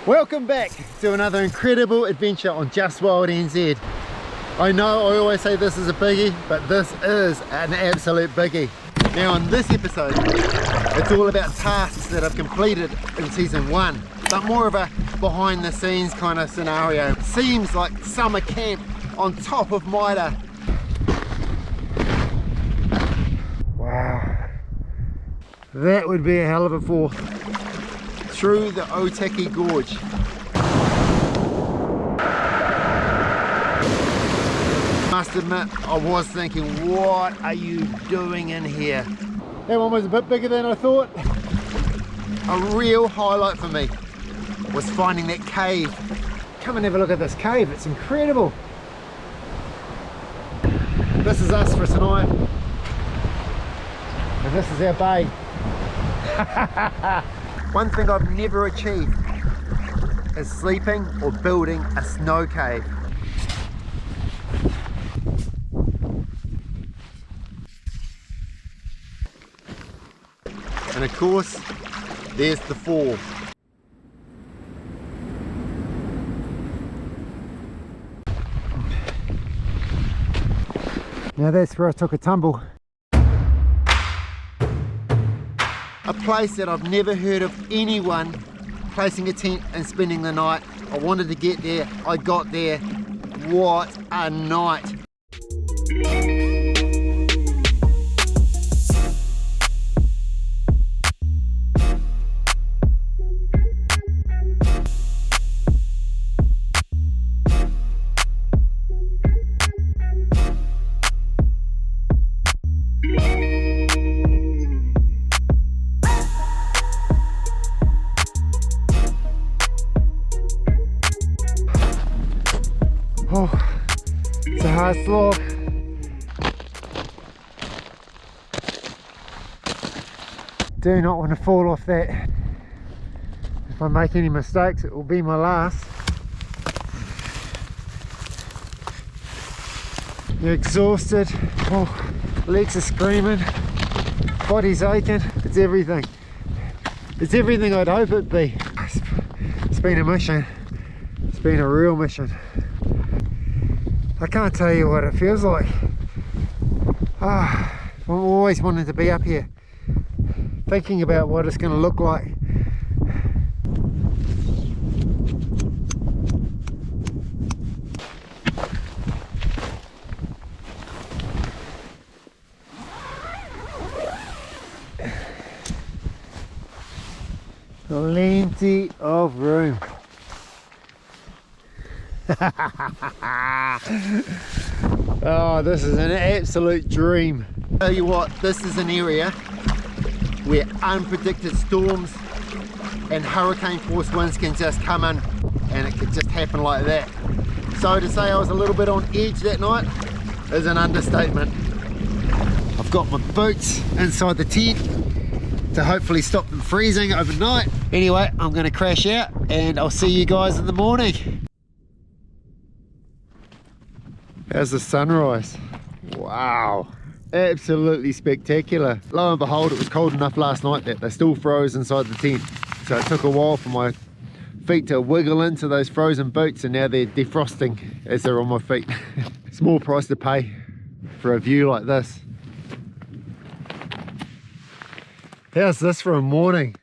Welcome back to another incredible adventure on Just Wild NZ. I know I always say this is a biggie, but this is an absolute biggie. Now on this episode, it's all about tasks that I've completed in season 1, but more of a behind the scenes kind of scenario. Seems like summer camp on top of Mida. Wow, that would be a hell of a fall. Through the Otaki Gorge. Must admit, I was thinking, what are you doing in here? That one was a bit bigger than I thought. A real highlight for me was finding that cave. Come and have a look at this cave, it's incredible. This is us for tonight. And this is our bay. One thing I've never achieved is sleeping or building a snow cave. And of course, there's the fall. Now that's where I took a tumble. A place that I've never heard of anyone placing a tent and spending the night. I wanted to get there, I got there. What a night. Oh, it's a hard slog. Do not want to fall off that. If I make any mistakes, it will be my last. You're exhausted. Oh, legs are screaming. Body's aching. It's everything. It's everything I'd hope it'd be. It's been a mission. It's been a real mission. I can't tell you what it feels like. I'm always wanting to be up here, thinking about what it's going to look like. Plenty of room. Oh, this is an absolute dream. Tell you what, this is an area where unpredicted storms and hurricane force winds can just come in, and it could just happen like that. So to say I was a little bit on edge that night is an understatement. I've got my boots inside the tent to hopefully stop them freezing overnight. Anyway, I'm going to crash out and I'll see you guys in the morning. How's the sunrise? Wow, absolutely spectacular. Lo and behold, it was cold enough last night that they still froze inside the tent. So it took a while for my feet to wiggle into those frozen boots, and now they're defrosting as they're on my feet. Small price to pay for a view like this. How's this for a morning?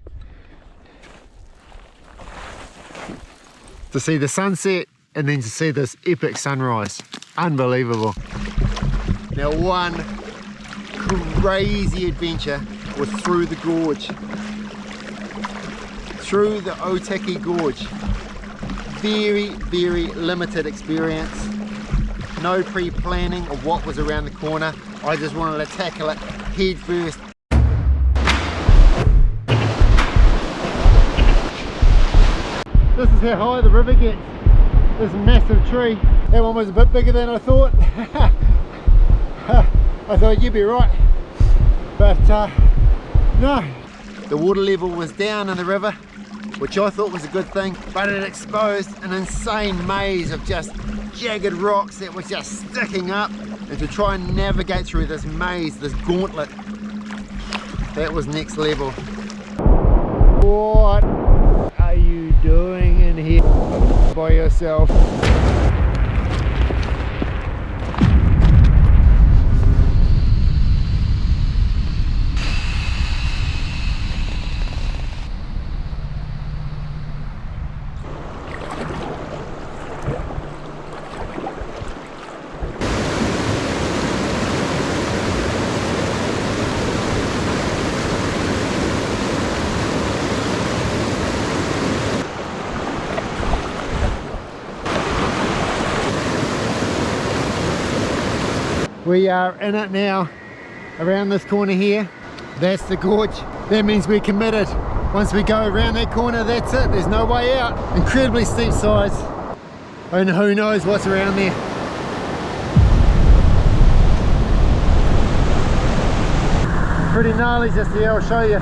To see the sunset and then to see this epic sunrise. Unbelievable. Now one crazy adventure was through the gorge. Through the Otaki Gorge. Very, very limited experience. No pre-planning of what was around the corner. I just wanted to tackle it head first. This is how high the river gets. This massive tree. That one was a bit bigger than I thought. I thought you'd be right, but no. The water level was down in the river, which I thought was a good thing, but it exposed an insane maze of just jagged rocks that was just sticking up, and to try and navigate through this maze, this gauntlet, that was next level. What are you doing in by yourself. We are in it now, around this corner here. That's the gorge. That means we're committed. Once we go around that corner, that's it. There's no way out. Incredibly steep sides. And who knows what's around there. Pretty gnarly just here, I'll show you.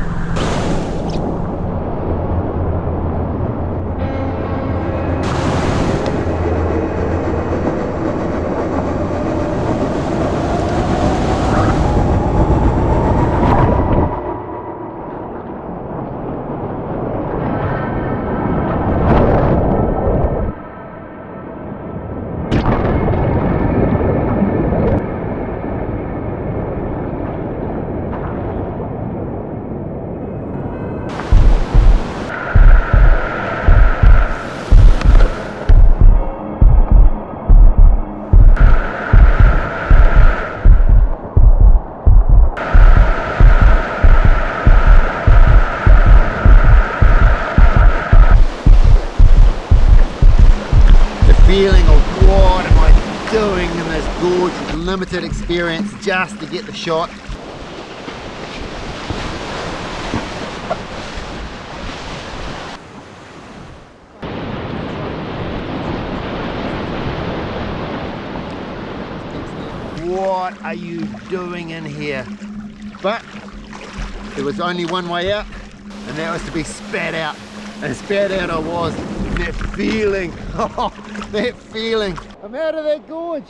Feeling of what am I doing in this gorge, limited experience just to get the shot. What are you doing in here? But there was only one way out, and that was to be spat out. And spat out I was. That feeling, oh, that feeling. I'm out of that gorge.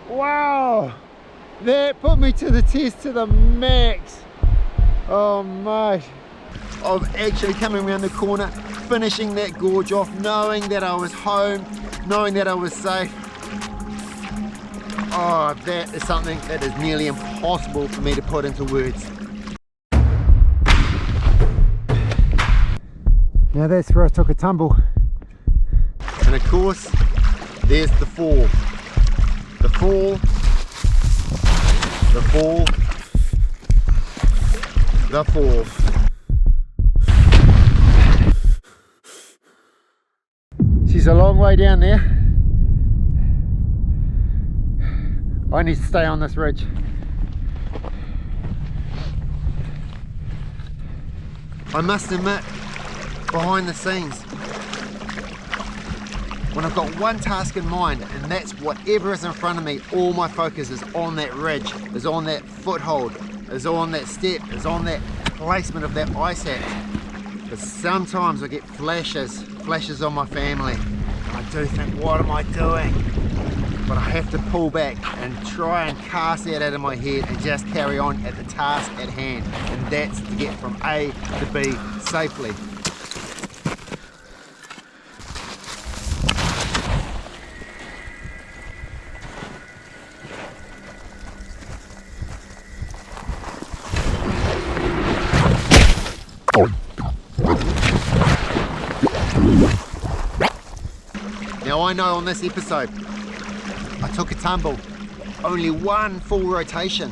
Wow, that put me to the test to the max. Oh mate, of actually coming around the corner, finishing that gorge off, knowing that I was home, knowing that I was safe. Oh, that is something that is nearly impossible for me to put into words. Now that's where I took a tumble. And of course, there's the fall. The fall. The fall. The fall. She's a long way down there. I need to stay on this ridge. I must admit, behind the scenes, when I've got one task in mind, and that's whatever is in front of me, all my focus is on that ridge, is on that foothold, is on that step, is on that placement of that ice axe. But sometimes I get flashes on my family, and I do think, what am I doing? But I have to pull back and try and cast that out of my head and just carry on at the task at hand, and that's to get from A to B safely. Now I know on this episode, I took a tumble, only one full rotation.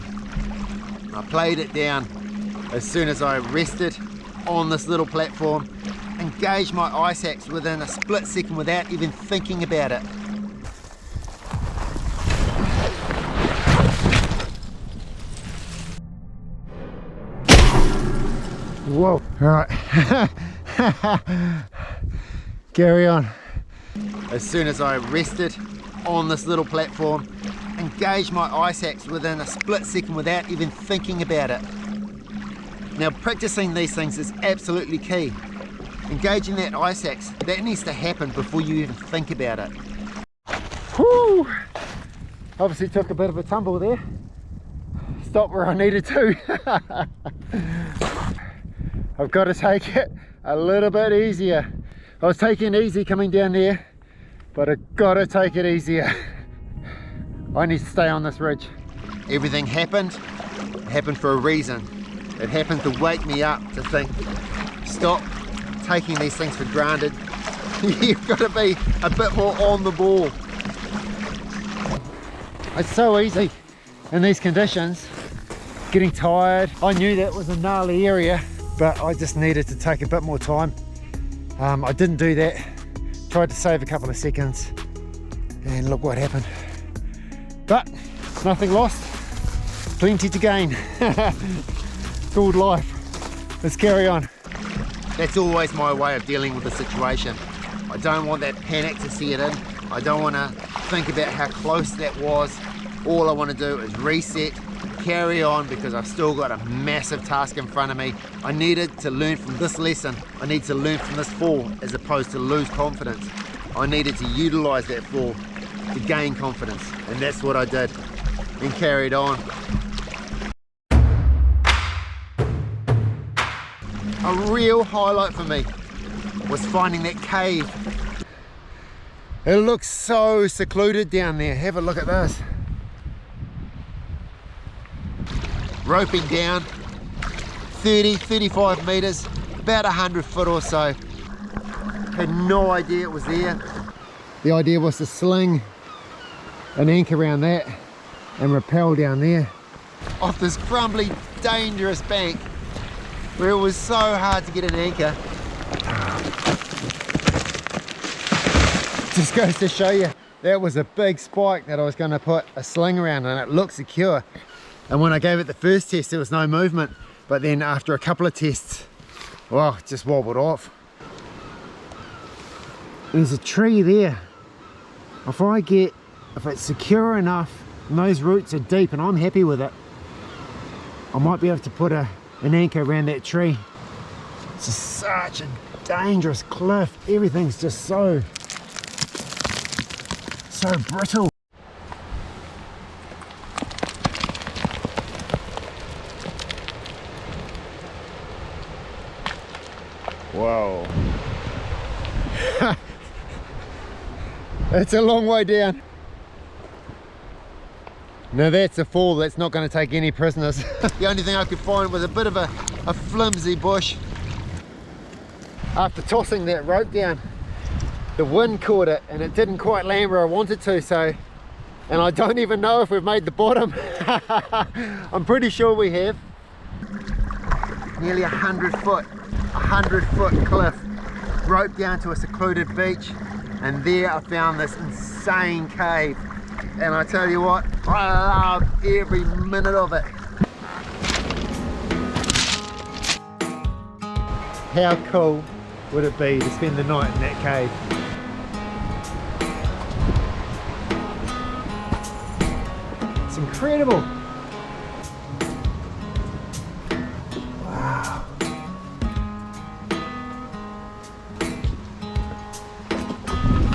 I played it down as soon as I rested on this little platform, engaged my ice axe within a split second without even thinking about it. Whoa, all right. Carry on. As soon as I rested on this little platform, engaged my ice axe within a split second without even thinking about it. Now practicing these things is absolutely key. Engaging that ice axe, that needs to happen before you even think about it. Whew! Obviously took a bit of a tumble there. Stopped where I needed to. I've got to take it a little bit easier. I was taking it easy coming down there, but I gotta take it easier. I need to stay on this ridge. Everything happened. It happened for a reason. It happened to wake me up to think, stop taking these things for granted. You've got to be a bit more on the ball. It's so easy in these conditions, getting tired. I knew that was a gnarly area, but I just needed to take a bit more time. I didn't do that. Tried to save a couple of seconds, and look what happened. But nothing lost, plenty to gain. Called life. Let's carry on. That's always my way of dealing with the situation. I don't want that panic to set in. I don't want to think about how close that was. All I want to do is reset, carry on, because I've still got a massive task in front of me. I needed to learn from this lesson. I need to learn from this fall as opposed to lose confidence. I needed to utilize that fall to gain confidence, and that's what I did and carried on. A real highlight for me was finding that cave. It looks so secluded down there. Have a look at this. Roping down 30-35 meters, about 100 foot or so. Had no idea it was there. The idea was to sling an anchor around that and rappel down there off this crumbly, dangerous bank where it was so hard to get an anchor. Just goes to show you, that was a big spike that I was going to put a sling around, and it looked secure. And when I gave it the first test, there was no movement, but then after a couple of tests, well, it just wobbled off. There's a tree there. If it's secure enough and those roots are deep and I'm happy with it, I might be able to put an anchor around that tree. It's just such a dangerous cliff. Everything's just so brittle. Whoa. It's a long way down. Now that's a fall that's not going to take any prisoners. The only thing I could find was a bit of a flimsy bush. After tossing that rope down, the wind caught it and it didn't quite land where I wanted to, and I don't even know if we've made the bottom. I'm pretty sure we have. Nearly 100 foot cliff, rope down to a secluded beach, and there I found this insane cave, and I tell you what, I love every minute of it. How cool would it be to spend the night in that cave? It's incredible. Wow.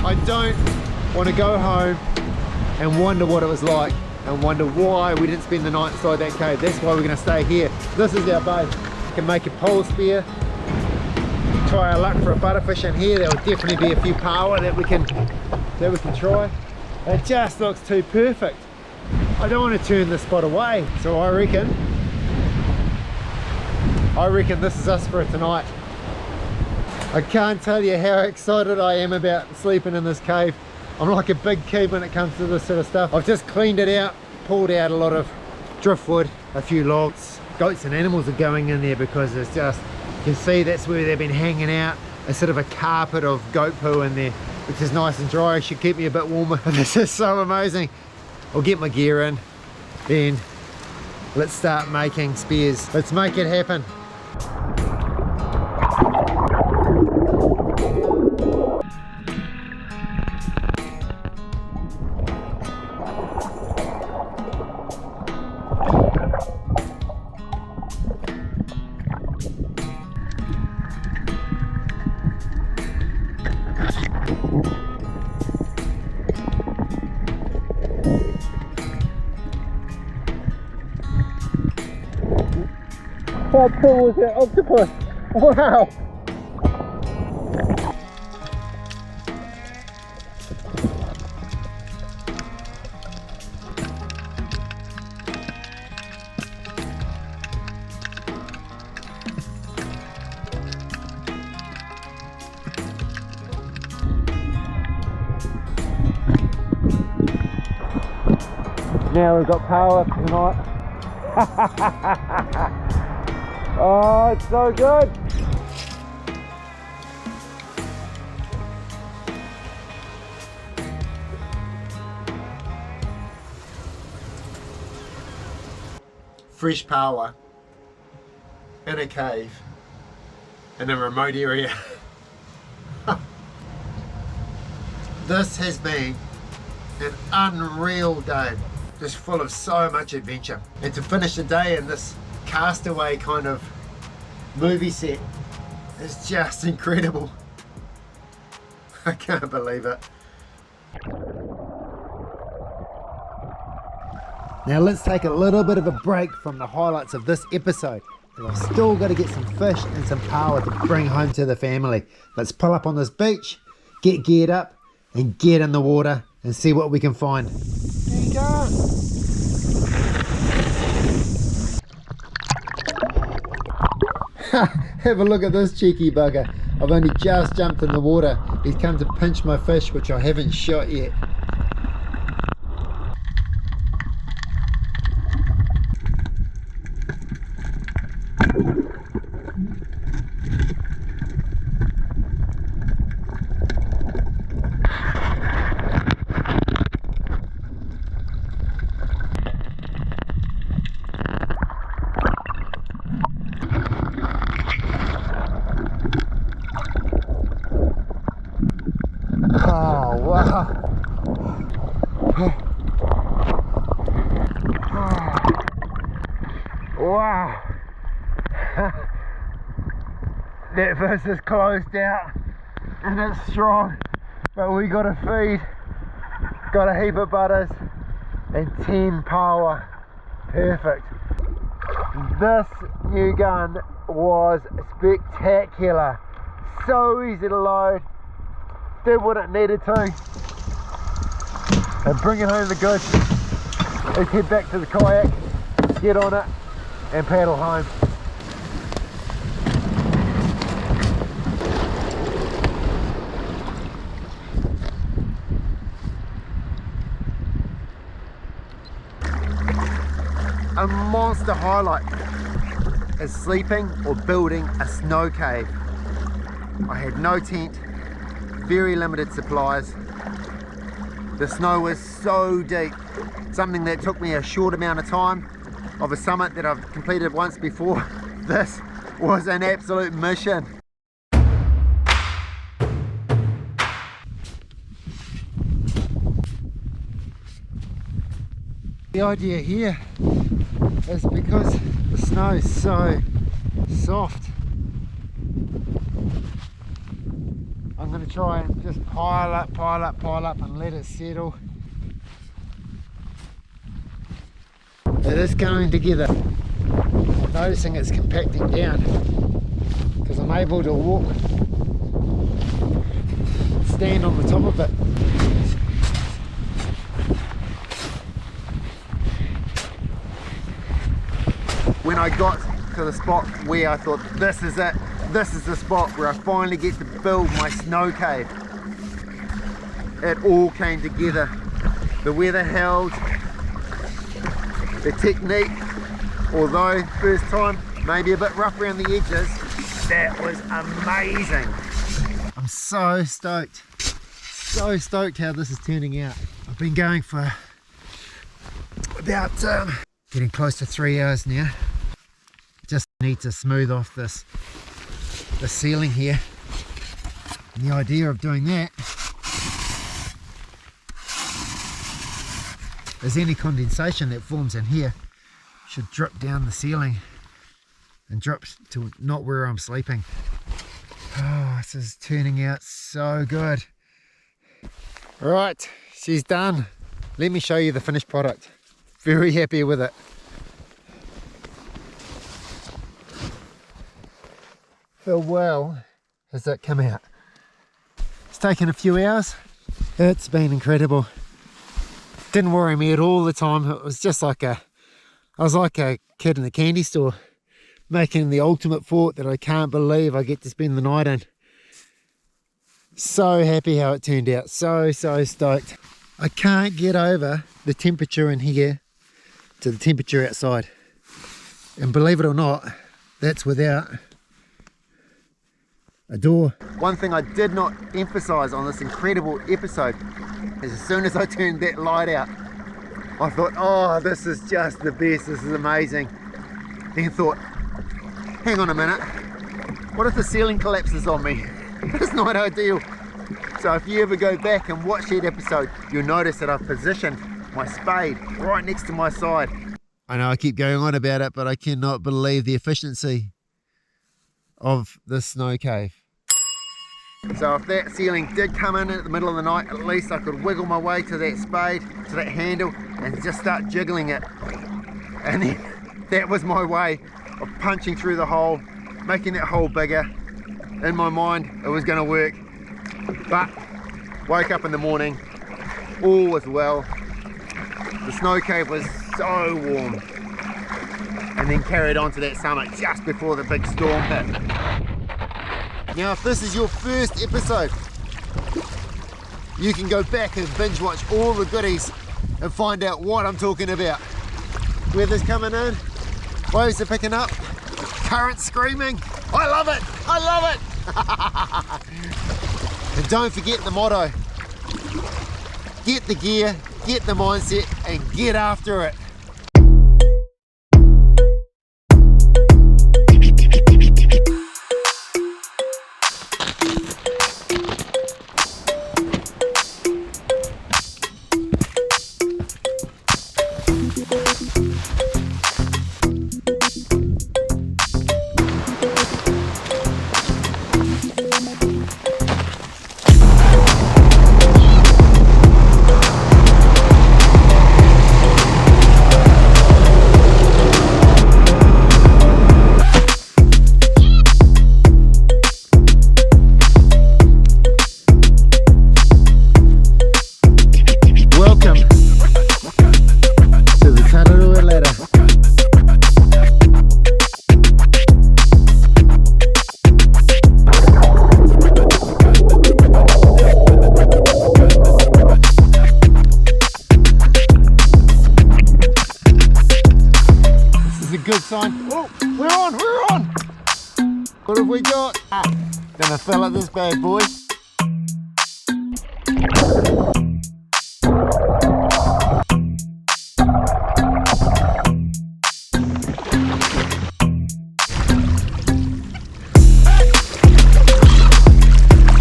I don't want to go home and wonder what it was like and wonder why we didn't spend the night inside that cave. That's why we're going to stay here. This is our base. We can make a pole spear, try our luck for a butterfish in here. There will definitely be a few power that we can try. It just looks too perfect. I don't want to turn this spot away, so I reckon this is us for tonight. I can't tell you how excited I am about sleeping in this cave. I'm like a big kid when it comes to this sort of stuff. I've just cleaned it out, pulled out a lot of driftwood, a few logs. Goats and animals are going in there because it's just, you can see that's where they've been hanging out. A sort of a carpet of goat poo in there, which is nice and dry. Should keep me a bit warmer. This is so amazing. I'll get my gear in, then let's start making spears. Let's make it happen. How cool was that octopus? Wow! Now we've got power tonight. Oh, it's so good. Fresh power in a cave in a remote area. This has been an unreal day, just full of so much adventure. And to finish the day in this castaway kind of movie set is just incredible. I can't believe it. Now let's take a little bit of a break from the highlights of this episode. I've still got to get some fish and some power to bring home to the family. Let's pull up on this beach, get geared up and get in the water and see what we can find. There you go. Have a look at this cheeky bugger. I've only just jumped in the water. He's come to pinch my fish, which I haven't shot yet. Oh, wow. Wow. That fish is closed out and it's strong, but we got to feed. Got a heap of butters and 10 power. Perfect. This new gun was spectacular. So easy to load. Did what it needed to. And bring it home to the Gorge. Let's head back to the kayak, get on it and paddle home. A monster highlight is sleeping or building a snow cave. I had no tent, very limited supplies. The snow was so deep, something that took me a short amount of time of a summit that I've completed once before. This was an absolute mission. The idea here is because the snow is so soft, I'm going to try and just pile up and let it settle. It is coming together. I'm noticing it's compacting down because I'm able to walk, stand on the top of it. When I got to the spot where I thought this is it, this is the spot where I finally get to build my snow cave, it all came together. The weather held, the technique, although first time maybe a bit rough around the edges, that was amazing. I'm so stoked how this is turning out. I've been going for about getting close to 3 hours now. Just need to smooth off the ceiling here, and the idea of doing that is any condensation that forms in here should drip down the ceiling and drop to not where I'm sleeping. Oh, this is turning out so good. Right, she's done. Let me show you the finished product. Very happy with it. How well has that come out? It's taken a few hours. It's been incredible. Didn't worry me at all the time. It was just like I was like a kid in the candy store making the ultimate fort that I can't believe I get to spend the night in. So happy how it turned out. So stoked. I can't get over the temperature in here to the temperature outside. And believe it or not, that's without a door. One thing I did not emphasize on this incredible episode is as soon as I turned that light out, I thought, oh, this is just the best, this is amazing. Then thought, hang on a minute, what if the ceiling collapses on me? That's not ideal. So if you ever go back and watch that episode, you'll notice that I've positioned my spade right next to my side. I know I keep going on about it, but I cannot believe the efficiency of this snow cave. So if that ceiling did come in at the middle of the night, at least I could wiggle my way to that spade, to that handle, and just start jiggling it. And then that was my way of punching through the hole, making that hole bigger. In my mind, it was going to work. But woke up in the morning, all was well. The snow cave was so warm. And then carried on to that summit just before the big storm hit. Now if this is your first episode, you can go back and binge watch all the goodies and find out what I'm talking about. Weather's coming in, waves are picking up, currents screaming. I love it, I love it. And don't forget the motto, get the gear, get the mindset, and get after it. Good sign. Oh, we're on. What have we got? Gonna fill up this bad boy.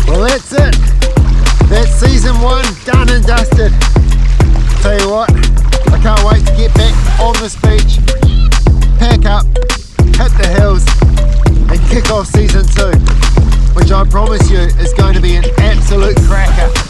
Well, that's it. That's season 1 done and dusted. Tell you what, I can't wait to get back on this beach, pack up, hit the hills, and kick off season 2, which I promise you is going to be an absolute cracker.